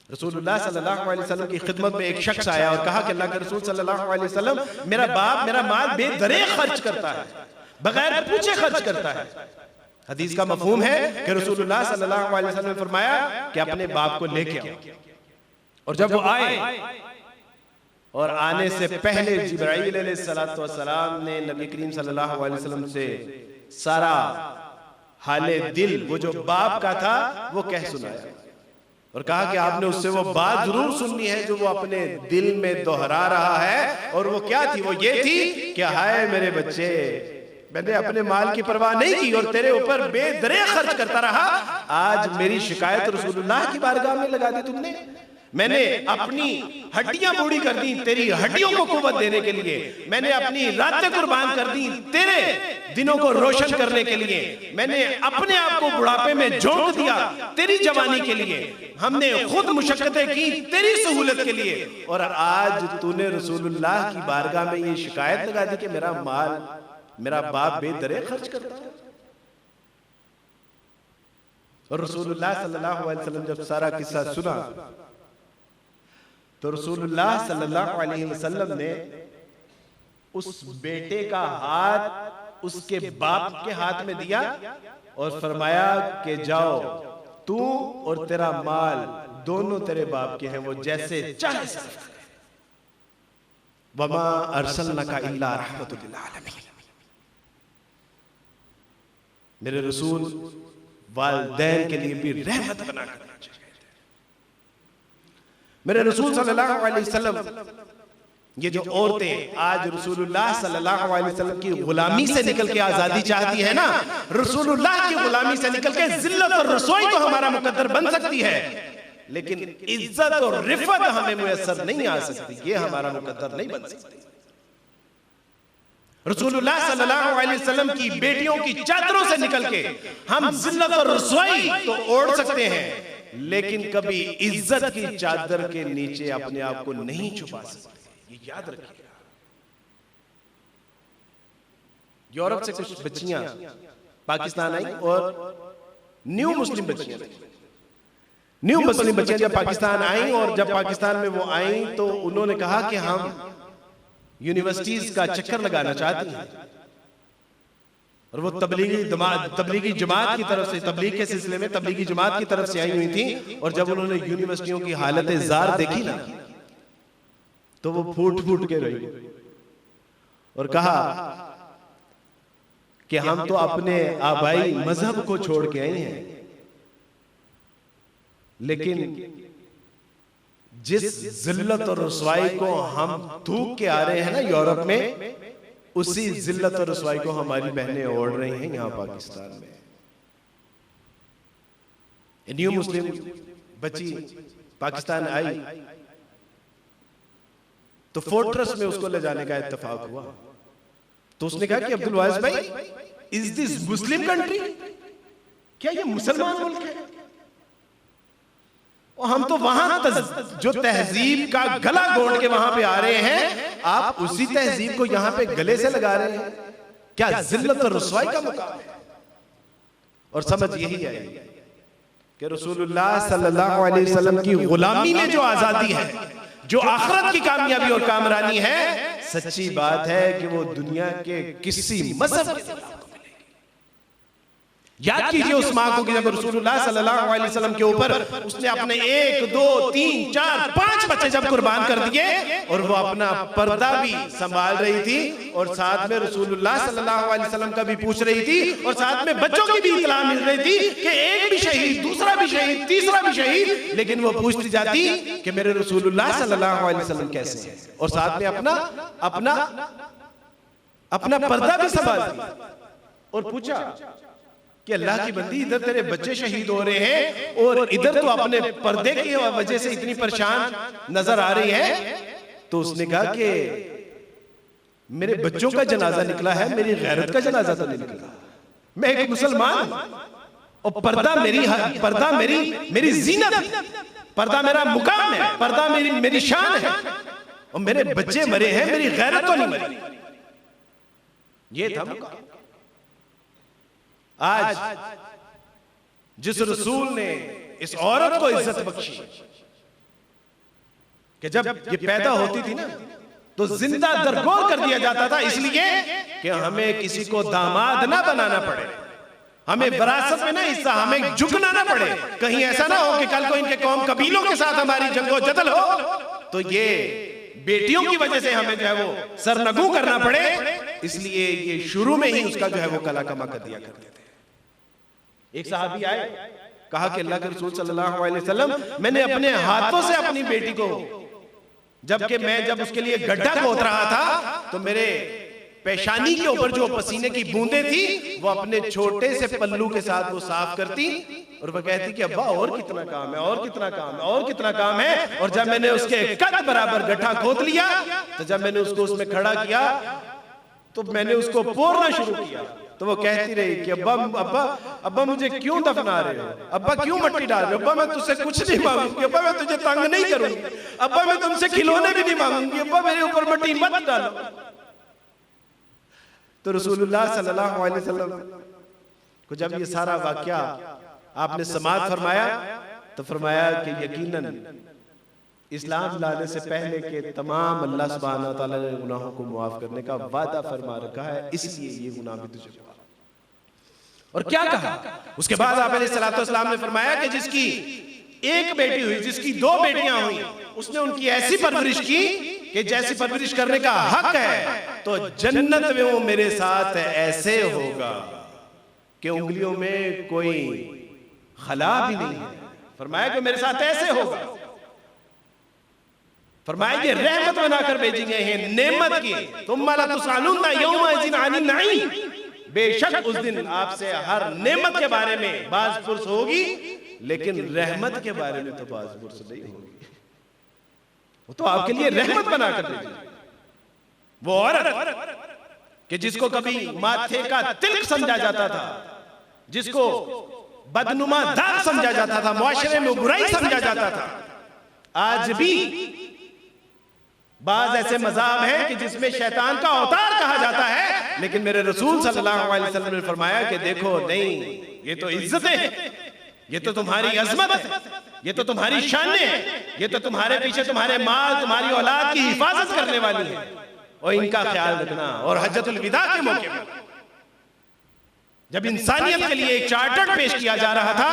रसूलुल्लाह सल्लल्लाहु अलैहि वसल्लम की खिदमत में एक शख्स आया और कहा कि अल्लाह के रसूल सल्लल्लाहु अलैहि वसल्लम, मेरा बाप मेरा माल बेदरेग खर्च करता है, बगैर पूछे खर्च करता है। हदीस का मफहूम है कि रसूलुल्लाह सल्लल्लाहु अलैहि वसल्लम ने फरमाया कि अपने बाप को लेके आओ। और जब वो आए और आने से पहले जिब्राईल अलैहिस्सलाम ने नबी करीम सल्लल्लाहु अलैहि वसल्लम से सारा हाले दिल वो जो बाप का था वो कह सुनाया, और कहा कि आपने उससे वो बात जरूर सुननी है जो वो अपने दिल में दोहरा रहा है। और वो क्या थी? वो ये थी कि हाय मेरे बच्चे, मैंने अपने माल की परवाह नहीं की और तेरे ऊपर बेदरेग खर्च करता रहा। आज मेरी शिकायत रसूलुल्लाह की बारगाह में लगा दी तुमने। मैंने अपनी हड्डियां बूढ़ी कर दी तेरी हड्डियों को कुव्वत देने के लिए, मैंने अपनी रातें कुर्बान कर दी तेरे दिनों को रोशन करने के लिए, मैंने अपने आप को बुढ़ापे में झोंक दिया तेरी जवानी के लिए, हमने खुद मुशक्कतें की तेरी सहूलत के लिए। और आज तूने रसूलुल्लाह की बारगाह में ये शिकायत लगा दी कि मेरा माल मेरा बाप बेदरेग खर्च करता है। और रसूलुल्लाह सल्लल्लाहु अलैहि वसल्लम जब सारा किस्सा सुना तो रसूलुल्लाह सल्लल्लाहु अलैहि वसल्लम ने उस बेटे का हाथ उसके बाप के हाथ में दिया और फरमाया कि जाओ तू और तेरा माल दोनों तेरे बाप के हैं, वो जैसे चाहे सर्फ करे। वमा अरसलनाका इल्ला रहमतुल लिल आलमीन। मेरे रसूल वालिदैन के लिए भी रहमत बना कर मेरे रसूल सल्लल्लाहु अलैहि वसल्लम। ये जो औरतें आज रसूलुल्लाह सल्लल्लाहु अलैहि वसल्लम की गुलामी से निकल के आजादी चाहती है ना, रसूलुल्लाह की गुलामी से निकल के जिल्लत और रसोई तो हमारा मुकद्दर बन सकती है, लेकिन इज्जत और रिफत हमें मुयस्सर नहीं आ सकती, ये हमारा मुकद्दर नहीं बन सकती। रसूलुल्लाह सल्लल्लाहु अलैहि वसल्लम की बेटियों की चादरों से निकल के हम जिल्लत और रसोई तो ओढ़ सकते हैं, लेकिन कभी इज्जत की चादर के नीचे अपने आप को नहीं छुपा सकते, ये याद रखिएगा। यूरोप से कुछ बच्चियां पाकिस्तान आई और न्यू मुस्लिम बच्चियां जब पाकिस्तान आई, और जब पाकिस्तान में वो आई तो उन्होंने कहा कि हम यूनिवर्सिटीज का चक्कर लगाना चाहती हैं। और वो तबलीगी जमात की तरफ से, तबलीग के सिलसिले में तबलीगी जमात की तरफ से आई हुई थी। और जब उन्होंने यूनिवर्सिटियों की हालत जार देखी ना, तो वो फूट फूट के रही और कहा कि हम तो अपने आबाई मजहब को छोड़ के आए हैं, लेकिन जिस जिल्लत और रुसवाई को हम थूक के आ रहे हैं ना यूरोप में, उसी जिल्लत और रुसवाई को हमारी बहनें ओढ़ रही हैं यहां पाकिस्तान में। न्यू मुस्लिम बच्ची पाकिस्तान आई तो फोर्ट्रेस में उसको ले जाने का इत्तेफाक हुआ। तो उसने कहा कि अब्दुल वाइस भाई, इज दिस मुस्लिम कंट्री? क्या ये मुसलमान मुल्क है? और हम तो वहां जो तहजीब का गला घोंट के वहां पे आ रहे हैं, आप उसी तहजीब को यहां पे गले से लगा रहे हैं। क्या जिल्लत और रुसवाई का मुकाम है? और समझ यही है कि रसूलुल्लाह सल्लल्लाहु अलैहि वसल्लम की गुलामी में जो आजादी है, जो आखिरत की कामयाबी और कामरानी है, सच्ची बात है कि वो दुनिया के किसी मजहब के खिलाफ। याद कीजिए उस मां को कि जब रसूलुल्लाह सल्लल्लाहु अलैहि वसल्लम के ऊपर उसने अपने 1 2 3 4 5 बच्चे जब कुर्बान कर दिए, और वो अपना पर्दा भी संभाल रही थी, और साथ में रसूलुल्लाह सल्लल्लाहु अलैहि वसल्लम का भी पूछ रही थी, और साथ में बच्चों की भी इत्तला मिल रही थी कि एक भी शहीद, दूसरा भी शहीद, तीसरा भी शहीद, लेकिन वो पूछती जाती कि मेरे रसूलुल्लाह सल्लल्लाहु अलैहि वसल्लम कैसे हैं, और साथ में अपना पर्दा भी संभालती। और पूछा कि अल्लाह की बंदी, इधर तेरे बच्चे शहीद हो रहे हैं और इधर तो अपने पर्दे की वजह से इतनी परेशान नजर आ रही है। तो उसने कहा कि मेरे बच्चों का जनाजा निकला है, मेरी गैरत का जनाजा तो नहीं निकला। मैं एक मुसलमान और पर्दा मेरी जीनत, पर्दा मेरा मुकाम है, पर्दा मेरी शान है, और मेरे बच्चे मरे हैं, मेरी गैरत तो नहीं मरी। ये था मुकाम। आज जिस रसूल ने इस औरत को इज्जत बख्शी कि जब ये पैदा होती थी ना, तो जिंदा दरगोर कर दिया जाता था, इसलिए कि हमें किसी को दामाद ना बनाना पड़े, हमें विरासत में ना हिस्सा, हमें झुकना ना पड़े। कहीं ऐसा ना हो कि कल को इनके कौम कबीलों के साथ हमारी जंगो जदल हो, तो ये बेटियों की वजह से हमें जो है वो सरनगू करना पड़े। इसलिए ये शुरू में ही उसका जो है वो कला कमा कर दिया करते थे। एक सहाबी आए, कहा कि अल्लाह के रसूल सल्लल्लाहु अलैहि वसल्लम, मैंने अपने हाथों से अपनी बेटी को, जब उसके लिए गड्ढा खोद रहा था, तो मेरे पेशानी के ऊपर जो पसीने की बूंदें थी, वो अपने छोटे से पल्लू के साथ वो साफ करती, और वो कहती कि अब्बा और कितना काम है, और कितना काम है, और कितना काम है। और जब मैंने उसके कद बराबर गड्ढा खोद लिया, तो जब मैंने उसको उसमें खड़ा किया, तो मैंने उसको पोरना शुरू किया। तो वो कहती रही कि अब्बा मुझे क्यों दफना रहे हो, अब्बा क्यों मट्टी डाल रहे हो, अब्बा मैं तुझसे कुछ नहीं मांगूंगी, अब्बा मैं तुझे तंग नहीं करूंगी, अब्बा मैं तुमसे खिलौने भी नहीं मांगूंगी, अब्बा मेरे ऊपर मट्टी मत डालो। तो रसूलुल्लाह सल्लल्लाहु अलैहि वसल्लम को जब ये सारा वाकया आपने समाअत फरमाया, तो फरमाया कि यकीनन इस्लाम लाने से पहले के तमाम अल्लाह सुब्हानहू व तआला ने गुनाहों को मुआफ करने का वादा फरमा रखा है, इसलिए ये गुनाह भी तुझे हुआ। और क्या कहा उसके बाद आप अलैहिस्सलातु वस्सलाम ने फरमाया कि जिसकी एक बेटी हुई, जिसकी 2 बेटियां हुई, उसने उनकी ऐसी परवरिश की कि जैसी परवरिश करने का हक है, तो जन्नत में वो मेरे साथ ऐसे होगा कि उंगलियों में कोई खला भी नहीं है। फरमाया कि मेरे साथ ऐसे होगा। फरमाया ये रहमत बनाकर भेजी गए हैं, नेमत की। तुम्मा ला तुसअलुन्ना यौमइज़िन अनिन नईम, बेशक उस दिन आपसे हर नेमत के बारे में बाज़पुर्स होगी, लेकिन रहमत के बारे में तो बाज़पुर्स नहीं होगी। वो तो आपके लिए रहमत बनाकर भेजी। वो औरत कि जिसको कभी माथे का तिलक समझा जाता था, जिसको बदनुमा दाग समझा जाता था, मुआशरे में बुराई समझा जाता था, आज भी बाज ऐसे मज़ाब हैं कि जिसमें शैतान का अवतार कहा जाता है, लेकिन मेरे रसूल सल्लल्लाहु अलैहि वसल्लम ने फरमाया कि देखो नहीं, ये तो इज्जतें हैं, ये तो तुम्हारी अजमत है, ये तो तुम्हारी शान है, ये तो तुम्हारे पीछे तुम्हारे माल, तुम्हारी औलाद की हिफाजत करने वाली है, और इनका ख्याल रखना। और हज्जतुल विदा के मौके पर जब इंसानियत के लिए एक चार्टर पेश किया जा रहा था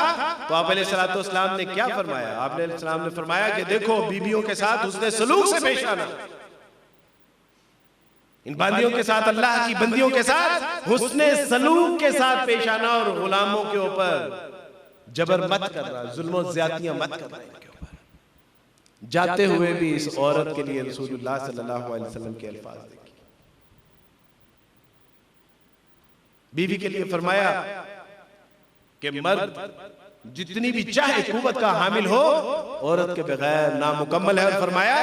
तो आप अलैहिस्सलाम ने क्या फरमाया? आप अलैहिस्सलाम ने फरमाया कि देखो बीबियों के साथ हुस्ने सलूक से पेश आना, इन बंदियों के साथ, अल्लाह की बंदियों के साथ हुस्ने सलूक के साथ पेश आना, और गुलामों के ऊपर जबर मत करना, जुल्म और ज्यादतियां मत करना इनके ऊपर। जाते हुए भी इस औरत के लिए रसूलुल्लाह सल्लल्लाहु अलैहि वसल्लम के अल्फाज देखिए। बीवी के लिए फरमाया कि मर्द जितनी भी चाहे कुव्वत का हामिल हो, औरत के बगैर नामुकम्मल है। और फरमाया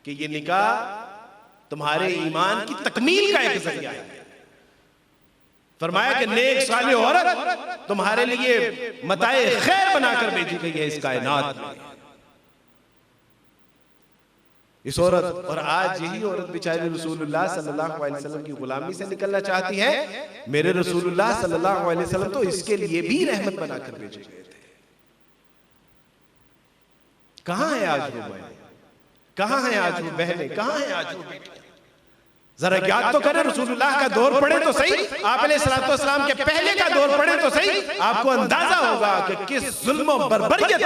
कि ये निकाह तुम्हारे ईमान की तकमील का एक जरिया है। फरमाया कि नेक सालिह औरत तुम्हारे लिए मताए खैर बनाकर भेजी गई है इस कायनात में। इस औरत, और आज यही औरत बेचारी रसूलुल्लाह सल्लल्लाहु अलैहि वसल्लम की गुलामी से निकलना चाहती है। मेरे रसूलुल्लाह सल्लल्लाहु अलैहि वसल्लम तो इसके लिए भी रहमत बनाकर भेजे गए थे। कहां है आज वो बहनें, कहां है आज वो बहनें, कहां है आज वो बेटियां? जरा याद तो करें, रसूलुल्लाह का दौर पड़े तो सही, आप अलैहिस्सलाम के पहले का दौर पड़े तो सही, आपको अंदाजा होगा कि किस जुल्म और बर्बरियत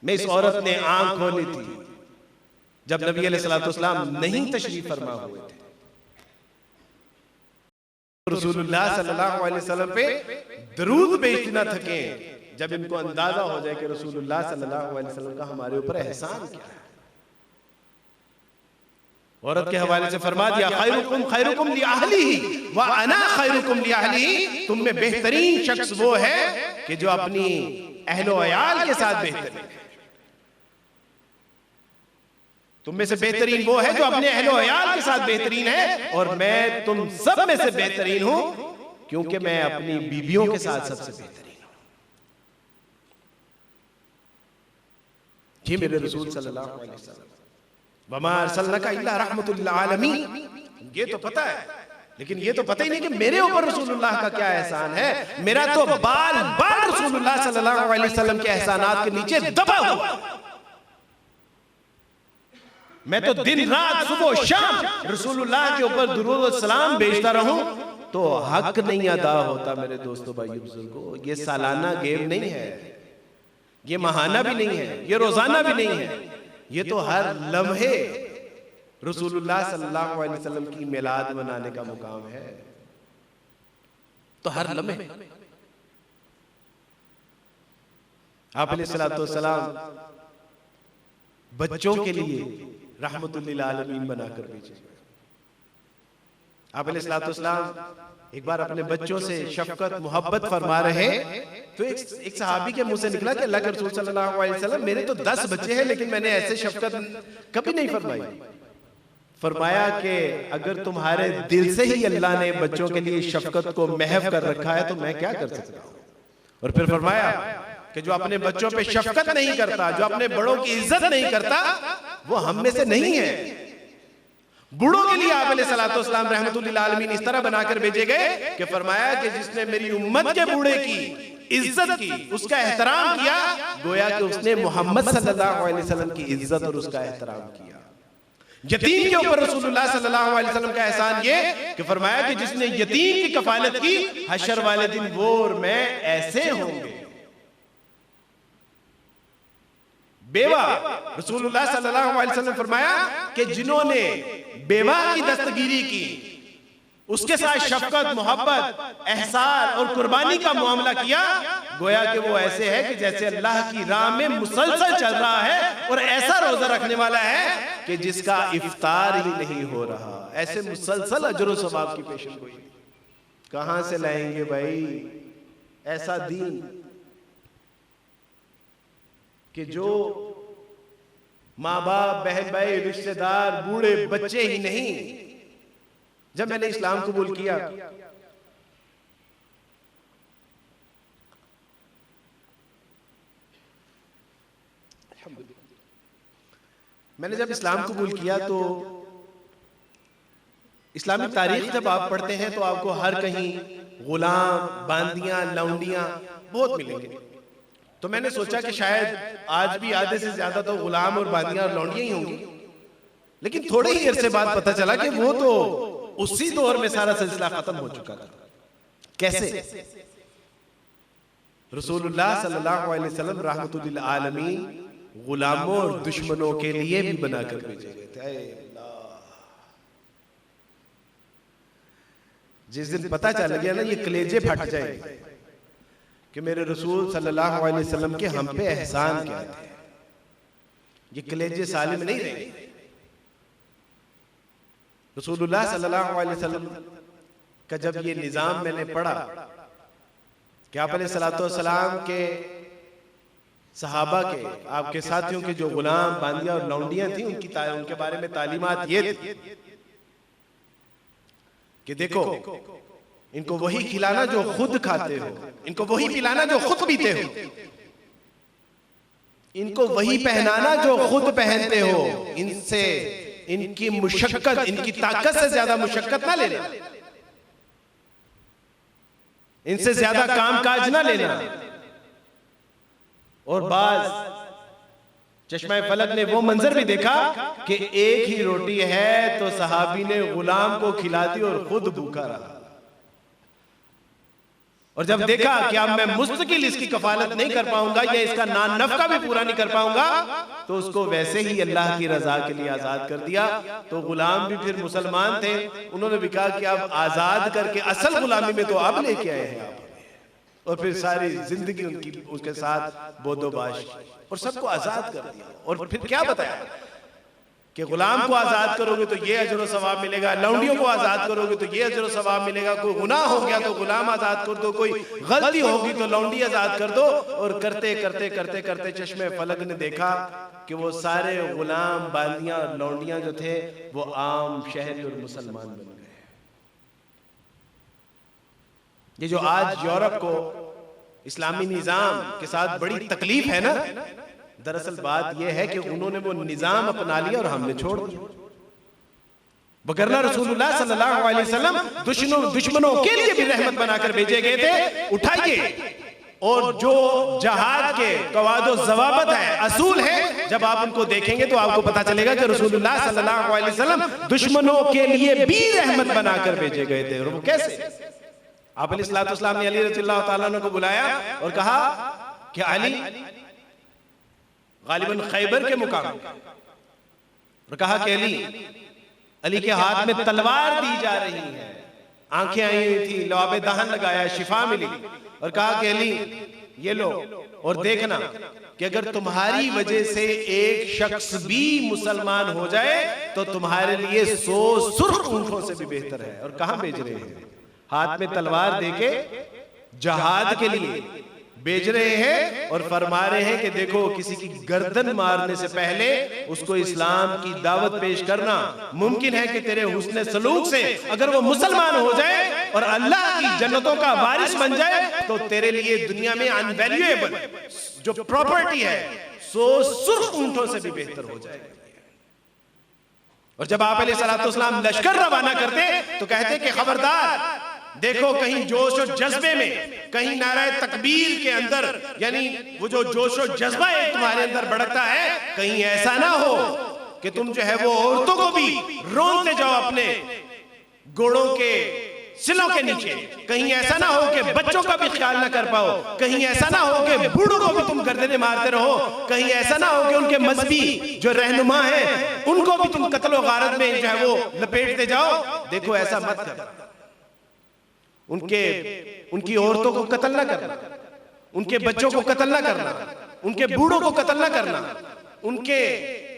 में इस औरत ने आंख खोली थी जब नबी अलैहिस्सलाम नहीं तशरीफ फरमा हुए थे। रसूलुल्लाह सल्लल्लाहु अलैहि वसल्लम पे दरूद भेजते न थके जब इनको अंदाजा हो जाए कि रसूलुल्लाह सल्लल्लाहु अलैहि वसल्लम का हमारे ऊपर एहसान क्या है। औरत के हवाले से फरमा दिया, खैरुकुम खैरुकुम लि अहलिही व अना खैरुकुम लि अहलिही। तुम में बेहतरीन शख्स वो है कि जो अपनी अहलो अयाल के साथ बेहतरीन है। तुम में से बेहतरीन वो है जो अपने अहलो अयाल के साथ बेहतरीन है, और मैं तुम सब में से बेहतरीन हूं क्योंकि मैं अपनी बीबियों के साथ सबसे बेहतरीन हूं। ये मेरे रसूल सल्लल्लाहु अलैहि वसल्लम, वमा अरसलनाका इल्ला रहमतुल लिल आलमीन। ये तो पता है, लेकिन ये तो पता ही नहीं कि मेरे ऊपर रसूलुल्लाह का क्या एहसान है। मेरा तो बाल बाल रसूलुल्लाह सल्लल्लाहु अलैहि वसल्लम के एहसानात के नीचे दबा हुआ। मैं तो दिन रात सुबह शाम रसूलुल्लाह के ऊपर दुरूद और सलाम भेजता रहूं तो हक नहीं अदा होता। मेरे दोस्तों, भाइयों, बुजुर्गों, ये सालाना गेम नहीं है, ये महाना भी नहीं है, ये रोजाना भी नहीं है, ये तो हर लम्हे रसूलुल्लाह सल्लल्लाहु अलैहि वसल्लम की मिलाद मनाने का मुकाम है। तो हर लम्हे आप अलैहिस्सलातु वस्सलाम बच्चों के लिए रहमतुल लिल आलमीन बनाकर भेजे। आप अलैहिस्सलातु वस्सलाम एक बार अपने बच्चों से शफकत मोहब्बत फरमा रहे तो एक सहाबी के मुंह से निकला कि अल्लाह के रसूल सल्लल्लाहु अलैहि वसल्लम, मेरे तो 10 बच्चे हैं लेकिन मैंने ऐसे शफकत कभी नहीं फरमाई। फरमाया कि अगर तुम्हारे दिल से ही अल्लाह ने बच्चों के लिए शफकत को महव कर रखा है तो मैं क्या कर सकता हूं। और फिर फरमाया कि जो अपने बच्चों पे शफकत नहीं करता, जो अपने बड़ों की इज्जत नहीं करता, वो हम में से नहीं है। बूढ़ों के लिए आप अलैहिस्सलातु वस्सलाम रहमतुल लिल आलमीन इस तरह बनाकर भेजे गए कि फरमाया कि जिसने मेरी उम्मत के बूढ़े की इज्जत की, उसका एहतराम किया, गोया कि उसने मोहम्मद सल्लल्लाहु अलैहि वसल्लम की इज्जत और उसका एहतराम किया। यतीम के ऊपर रसूलुल्लाह सल्लल्लाहु अलैहि वसल्लम का एहसान ये कि फरमाया कि जिसने यतीम की कफालत की, हशर वाले दिन वो और मैं ऐसे होंगे। बेवा, रसूलुल्लाह सल्लल्लाहु अलैहि वसल्लम फरमाया कि जिन्होंने बेवा की दस्तगीरी की, उसके साथ शफकत, मोहब्बत, एहसान और कुर्बानी का मामला किया, गोया कि वो ऐसे है कि जैसे अल्लाह की राह में मुसलसल चल रहा है और ऐसा रोजा रखने वाला है कि जिसका इफ्तार ही नहीं हो रहा। ऐसे मुसलसल अजर और सवाब की पेशन गोई कहां से लाएंगे भाई ऐसा दीन कि जो माँ बाप, बहन भाई, रिश्तेदार, बूढ़े बच्चे ही नहीं। जब मैंने इस्लाम कबूल किया तो इस्लामी तारीख जब आप पढ़ते हैं तो आपको हर कहीं गुलाम, बांदियां, लौंडियां बहुत मिलेंगे। तो मैंने सोचा कि शायद आज भी आधे से ज्यादा तो गुलाम और बांदियां और लौंडियां ही होंगी, लेकिन थोड़े ही अरसे बाद पता चला कि वो तो उसी दौर में सारा सिलसिला खत्म हो चुका था। कैसे? रसूलुल्लाह सल्लल्लाहु अलैहि वसल्लम रहमतुल लिल आलमीन गुलामों और दुश्मनों के लिए भी बनाकर भेजे गए थे। जिस दिन पता चल गया ना, ये कलेजे फट जाएंगे कि मेरे रसूल सल्लल्लाहु अलैहि वसल्लम के हम पे एहसान क्या थे, ये कलेजे सालिम नहीं रहेंगे। रसूलुल्लाह सल्लल्लाहु अलैहि वसल्लम का जब ये निजाम मैंने पढ़ा कि आप अलैहिस्सलातु वस्सलाम के सहाबा के, आपके साथियों के जो गुलाम बांदियां और लौंडियां थी, उनके बारे में तालीमात ये थी कि देखो इनको वही खिलाना जो खुद खाते हो, इनको वही पिलाना जो खुद पीते हो, इनको वही पहनाना जो खुद पहनते हो, इनसे इनकी मुशक्कत, इनकी ताकत से ज्यादा मुशक्कत ना लेना, इनसे ज्यादा काम काज ना लेना। और बाज चश्मा फलक ने वो मंजर भी देखा कि एक ही रोटी है तो सहाबी ने गुलाम को खिला दी और खुद भूखा रहा। और जब देखा कि अब मैं मुस्तकिल इसकी कफालत नहीं कर पाऊंगा या इसका नान नफका भी पूरा नहीं कर पाऊंगा, तो उसको वैसे ही अल्लाह की रजा के लिए आजाद कर दिया। तो गुलाम भी फिर मुसलमान थे, उन्होंने भी कहा कि अब आजाद करके असल गुलामी में तो आप लेके आए हैं आप, और फिर सारी जिंदगी उनकी उसके साथ बोदोबाश और सबको आजाद कर दिया। और फिर क्या बताया कि गुलाम को आजाद करोगे तो ये अजर और सवाब मिलेगा, लौंडियों को आजाद करोगे तो ये अजर और सवाब मिलेगा, कोई गुनाह हो गया तो गुलाम आजाद कर दो, कोई गलती होगी तो लौंडी आजाद कर दो। और करते करते करते करते चश्मे फलक ने देखा कि वो सारे गुलाम बांदियां और लौंडियां जो थे वो आम शहरी और मुसलमान बन गए। ये जो आज यूरोप को इस्लामी निजाम के साथ बड़ी तकलीफ है ना, दरअसल बात यह है कि उन्होंने वो निजाम अपना लिया और हमने छोड़ दिया। वगरना रसूलुल्लाह सल्लल्लाहु अलैहि वसल्लम दुश्मनों के लिए भी रहमत बनाकर भेजे गए थे। उठाइए, और जो जहाद के कवादो जवाबत है, असूल है, जब आप उनको देखेंगे तो आपको पता चलेगा कि रसूलुल्लाह सल्लल्लाहु अलैहि वसल्लम दुश्मनों के लिए भी रहमत बनाकर भेजे गए थे। और वो कैसे? आप अलैहिस्सलातु वस्सलाम ने अली रज़ियल्लाहु ताला अन्हु को बुलाया और कहा कि अली, गालिबन खैबर के मुकाम, और कहा कि अली के हाथ में तलवार दी जा रही है, आंखें आई हुई थी, लवाबे दहन लगाया, शिफा मिली, और कहा कि अली ये लो और देखना कि अगर तुम्हारी वजह से एक शख्स भी मुसलमान हो जाए तो तुम्हारे लिए 100 सुर्ख ऊंटों से भी बेहतर है। और कहां भेज रहे हैं? हाथ में तलवार देके जहाद के लिए भेज रहे हैं और फरमा रहे हैं कि देखो, किसी की गर्दन मारने से पहले उसको इस्लाम की दावत पेश करना। मुमकिन है कि तेरे हुस्न सलूक से अगर वो मुसलमान हो जाए और अल्लाह की जन्नतों का वारिस बन जाए तो तेरे लिए दुनिया में अनवैल्यूएबल जो प्रॉपर्टी है 100 सुर्ख ऊंटों से भी बेहतर हो जाए। और जब आप अलैहिस्सलातु वस्सलाम लश्कर रवाना करते तो कहते कि खबरदार, देखो कहीं जोश और जज्बे में, कहीं नाराए तकबीर के अंदर, यानी वो जो जोश और जज्बा है तुम्हारे अंदर भड़कता है, कहीं ऐसा ना हो कि तुम जो है वो औरतों को भी रोनते जाओ अपने घोड़ों के सिलों के नीचे, कहीं ऐसा ना हो कि बच्चों का भी ख्याल ना कर पाओ, कहीं ऐसा ना हो कि बूढ़ों को भी तुम गर्दनें मारते रहो, कहीं ऐसा ना हो कि उनके मजहबी जो रहनुमा है उनको भी तुम कत्ल और गारत में जो है वो लपेटते जाओ। देखो ऐसा मत कर, उनकी औरतों को कत्ल ना करना, उनके बच्चों को कत्ल ना करना, उनके बूढ़ों को कत्ल ना करना, उनके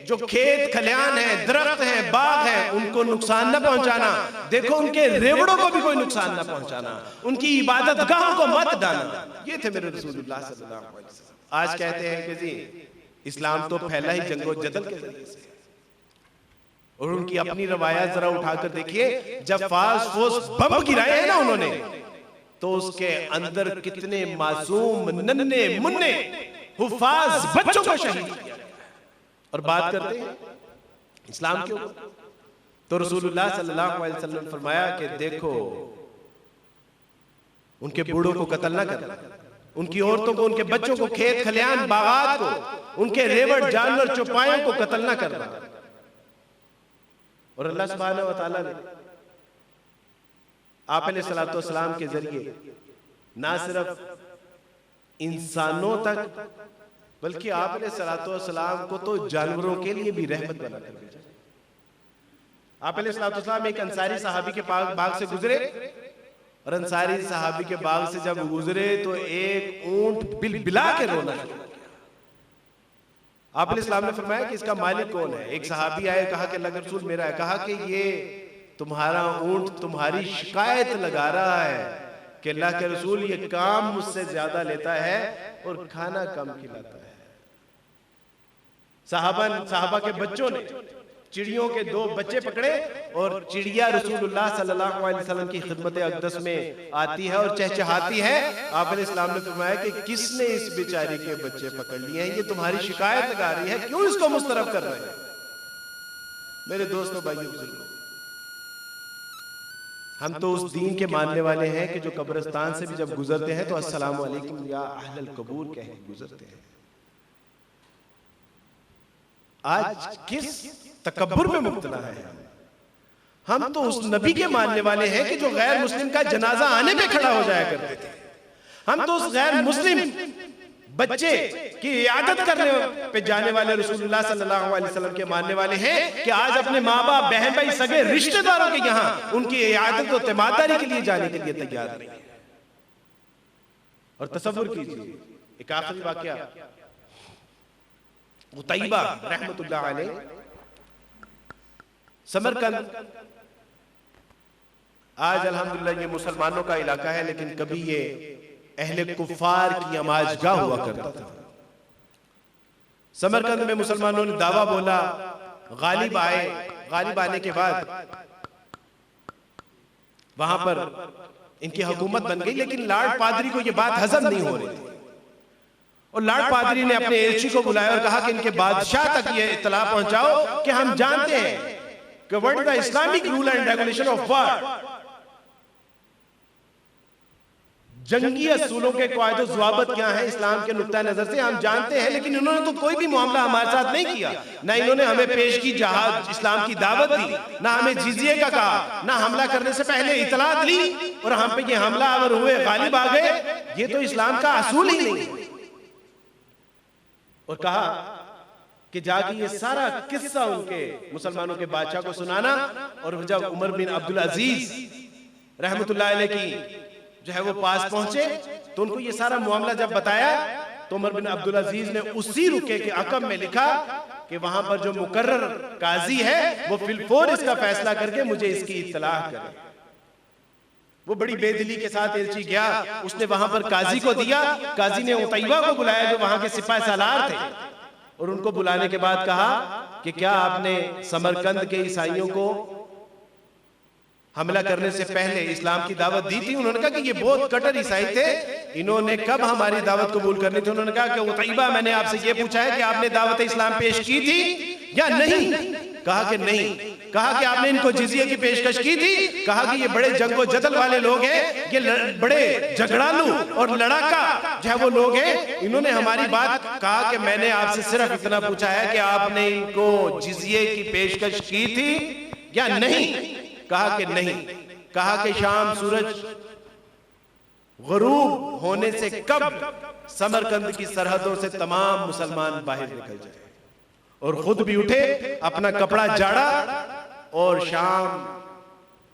जो खेत खलियान है, दरख्त है, बाग है, उनको नुकसान ना पहुंचाना। देखो उनके रेवड़ों को भी कोई नुकसान ना पहुंचाना, उनकी इबादत गाहों को मत डालना। ये थे मेरे रसूलुल्लाह सल्लल्लाहु अलैहि वसल्लम। आज कहते हैं कि जी इस्लाम तो फैला ही जंगो जदल के जरिए से, और उनकी अपनी रवायत जरा उठाकर देखिए। जब फास बम गिराए हैं ना उन्होंने, तो उसके अंदर कितने मासूम नन्हे मुन्ने हुफाज बच्चों को शहीद किया। और बात करते हैं इस्लाम के ऊपर, तो रसूलुल्लाह सल्लल्लाहु अलैहि वसल्लम ने फरमाया कि देखो उनके बूढ़ों को कत्ल ना करना, उनकी औरतों को, उनके बच्चों को, खेत खलियान बागात को, उनके रेवड़ जानवर चौपायों को कत्ल ना करना। और अल्लाह सुब्हानहू व तआला ने आप अलैहिस्सलाम के जरिए ना सिर्फ इंसानों तक बल्कि आप अलैहिस्सलाम को तो जानवरों के लिए भी रहमत बना कर भेजा। आप अलैहिस्सलाम एक अंसारी सहाबी के बाग से गुजरे और अंसारी सहाबी के बाग से जब गुजरे तो एक ऊंट बिलबिला के रोना शुरू किया। आप अलैहिस्सलाम ने फरमाया कि इसका मालिक कौन है? एक सहाबी आए, कहा कि अल्लाह के रसूल मेरा है। कहा कि ये तुम्हारा ऊंट तुम्हारी शिकायत लगा रहा है कि अल्लाह के रसूल ये काम मुझसे ज्यादा लेता है और खाना कम खिलाता है। साहबा के बच्चों ने चिड़ियों के 2 बच्चे पकड़े और चिड़िया रसूलुल्लाह सल्लल्लाहु अलैहि वसल्लम की खिदमत अक़दस में आती है और चहचहाती है। आप अलैहिस्सलाम ने फरमाया कि किसने इस बेचारी के बच्चे पकड़ लिए हैं? ये तुम्हारी शिकायत लगा रही है, क्यों इसको मुस्तरब कर रहे हैं? मेरे दोस्तों, भाइयों, बुजुर्गों, हम तो उस दीन के मानने वाले हैं कि जो कब्रिस्तान से भी जब गुजरते हैं तो अस्सलामु अलैकुम या अहलल कबूर कह के गुजरते हैं। आज किस तकब्बुर में मुब्तला है हम तो उस नबी के मानने वाले हैं कि जो गैर मुस्लिम का जनाजा आने पे खड़ा हो जाया करते थे। हम तो उस गैर मुस्लिम बच्चे की इयादत करने पे जाने वाले रसूलुल्लाह सल्लल्लाहु अलैहि वसल्लम के मानने वाले हैं कि आज अपने माँ बाप, बहन भाई, सगे रिश्तेदारों के यहाँ उनकी इयादत और तीमारदारी के लिए जाने के लिए तैयार नहीं है। और तसव्वुर कीजिए, एक आखिरी वाकया, उतैबा रहमतुल्लाह अलैह, समरकंद आज अल्हम्दुलिल्लाह ये मुसलमानों का इलाका है, लेकिन कभी ये अहले कुफार की अमाजगाह हुआ करता था। समरकंद में मुसलमानों ने दावा बोला, गालिब आए। गालिब आने के बाद वहां पर इनकी हुकूमत बन गई, लेकिन लॉर्ड पादरी को यह बात हजम नहीं हो रही थी और लॉर्ड पादरी ने अपने एलची को बुलाया और कहा कि इनके बादशाह तक ये इत्तला पहुंचाओ कि हम जानते हैं कि what is the Islamic rule and regulation of war. जंगी असूलों के कायदो ज़वाबित क्या है इस्लाम के नुक्ता नजर से हम जानते हैं, लेकिन इन्होंने तो कोई भी मामला हमारे साथ नहीं किया। ना इन्होंने हमें पेश की जहाज इस्लाम की दावत दी, ना हमें जिजिये का कहा, ना हमला करने से पहले इतलात ली, और हम पे ये हमला आवर हुए, गालिब आ गए। ये तो इस्लाम का असूल ही नहीं। और कहा कि जाके ये सारा किस्सा उनके मुसलमानों के बादशाह को सुनाना। और जब उमर बिन अब्दुल अजीज रहमतुल्लाह अलैह की जो है वो पास पहुंचे तो उनको ये सारा मामला जब बताया तो उमर बिन अब्दुल अजीज ने उसी रुके के अकब में लिखा कि वहां पर जो मुकर्रर काजी है वो फिलफौर इसका फैसला करके मुझे इसकी इत्तलाह करे। वो बड़ी बेदिली के साथ एलची गया, उसने वहां पर काजी को दिया। काजी ने उतैबा को बुलाया जो वहां के सिपाही सालार थे, और उनको बुलाने के बाद कहा कि क्या आपने समरकंद के ईसाइयों को हमला करने से पहले इस्लाम की दावत दी थी? उन्होंने कहा कि ये बहुत कट्टर ईसाई थे, इन्होंने कब हमारी दावत कबूल करनी थी? उन्होंने कहा कि उतैबा, मैंने आपसे ये पूछा है कि आपने दावत इस्लाम पेश की थी या नहीं? कहा कि नहीं। कहा कि आपने इनको जिजिये की पेशकश की थी? कहा कि ये बड़े जंगो जदल वाले लोग हैं, ये बड़े झगड़ालू और लड़ाका जो है वो लोग हैं, इन्होंने हमारी बात। कहा कि मैंने आपसे सिर्फ इतना पूछा है कि आपने इनको जिजिये की पेशकश की थी या नहीं? कहा कि नहीं। कहा कि शाम सूरज गुरूब होने से कब समरकंद की सरहदों से तमाम मुसलमान बाहर निकल जाए, और खुद भी उठे, अपना कपड़ा झाड़ा और शाम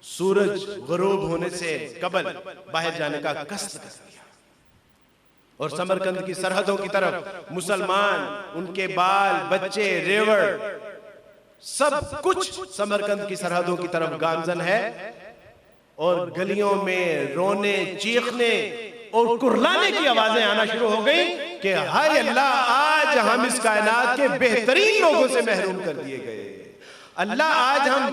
सूरज गुरूब होने से कबल बाहर जाने का कष्ट कर दिया। और समरकंद की सरहदों की तरफ मुसलमान, उनके बाल बच्चे, रेवड़, सब कुछ समरकंद की सरहदों की तरफ गामजन है। और गलियों में रोने, चीखने और कुर्लाने की आवाजें आना शुरू हो गई कि हाय अल्लाह, आज हम इस कायनात के बेहतरीन लोगों से महरूम कर दिए गए। अल्लाह, आज हम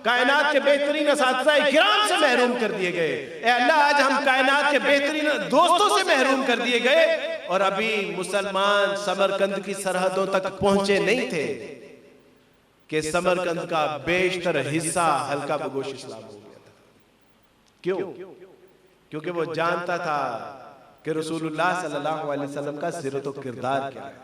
कायनात के बेहतरीन असातिज़ा किराम से महरूम कर दिए गए। अल्लाह, आज हम कायनात के बेहतरीन दोस्तों से महरूम कर दिए गए। और अभी मुसलमान समरकंद की सरहदों तक पहुंचे नहीं थे कि समरकंद का बेशतर हिस्सा हल्का बगोश इस्लाम हो गया था। क्यों? क्योंकि वो जानता था कि रसूलुल्लाह सल्लल्लाहु अलैहि वसल्लम का सीरत और किरदार क्या है।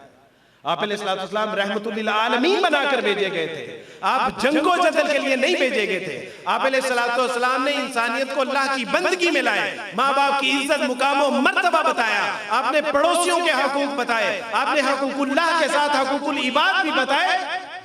आप अलैहिस्सलाम रहमतुल लिल आलमीन बनाकर भेजे गए थे। आप जंगो जदल के लिए नहीं भेजे गए थे। आप अलैहिस्सलाम ने इंसानियत को अल्लाह की बंदगी में लाए, माँ बाप की इज्जत मुकाम और मर्तबा बताया, आपने पड़ोसियों के हकूक बताए, आपने हकूकुल्लाह के साथ हकूकुल इबाद भी बताए,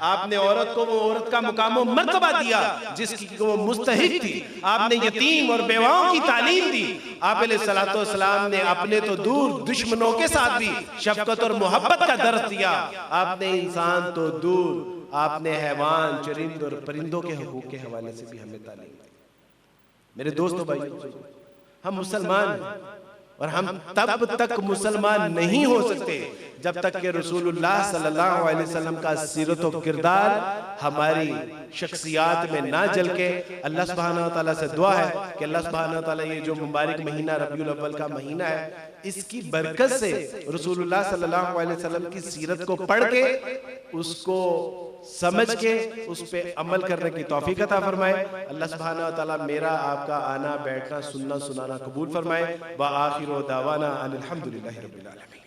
आपने औरत को वो औरत का मुकाम और मर्तबा दिया जिसकी वो मुस्तहिक थी, आपने यतीम और बेवाओं की तालीम दी। आप अलैहिस्सलाम ने अपने तो दूर दुश्मनों के साथ भी शफकत और मोहब्बत का दर्स दिया। आपने इंसान तो दूर, आपने हैवान चरिंद और परिंदों के हकूक के हवाले से भी हमें तालीम दी। मेरे दोस्तों भाइयों, हम मुसलमान हैं और हम तब तक मुसलमान नहीं हो सकते जब तक कि रसूलुल्लाह सल्लल्लाहु अलैहि वसल्लम का सीरत और किरदार हमारी शख्सियात में ना झल के। अल्लाह सुब्हानहू व तआला से दुआ है कि अल्लाह सुब्हानहू व तआला ये जो मुबारक महीना रबीउल अव्वल का महीना है, इसकी बरकत से रसूलुल्लाह सल्लल्लाहु अलैहि वसल्लम की सीरत को पढ़ के, उसको समझ के, उस पे अमल करने की तौफीक अता फरमाए। अल्लाह सुब्हानहू व तआला मेरा आपका आना बैठना सुनना सुनाना कबूल फरमाए। व आखिरु दावाना अनिल हम्दुलिल्लाहि रब्बिल आलमीन।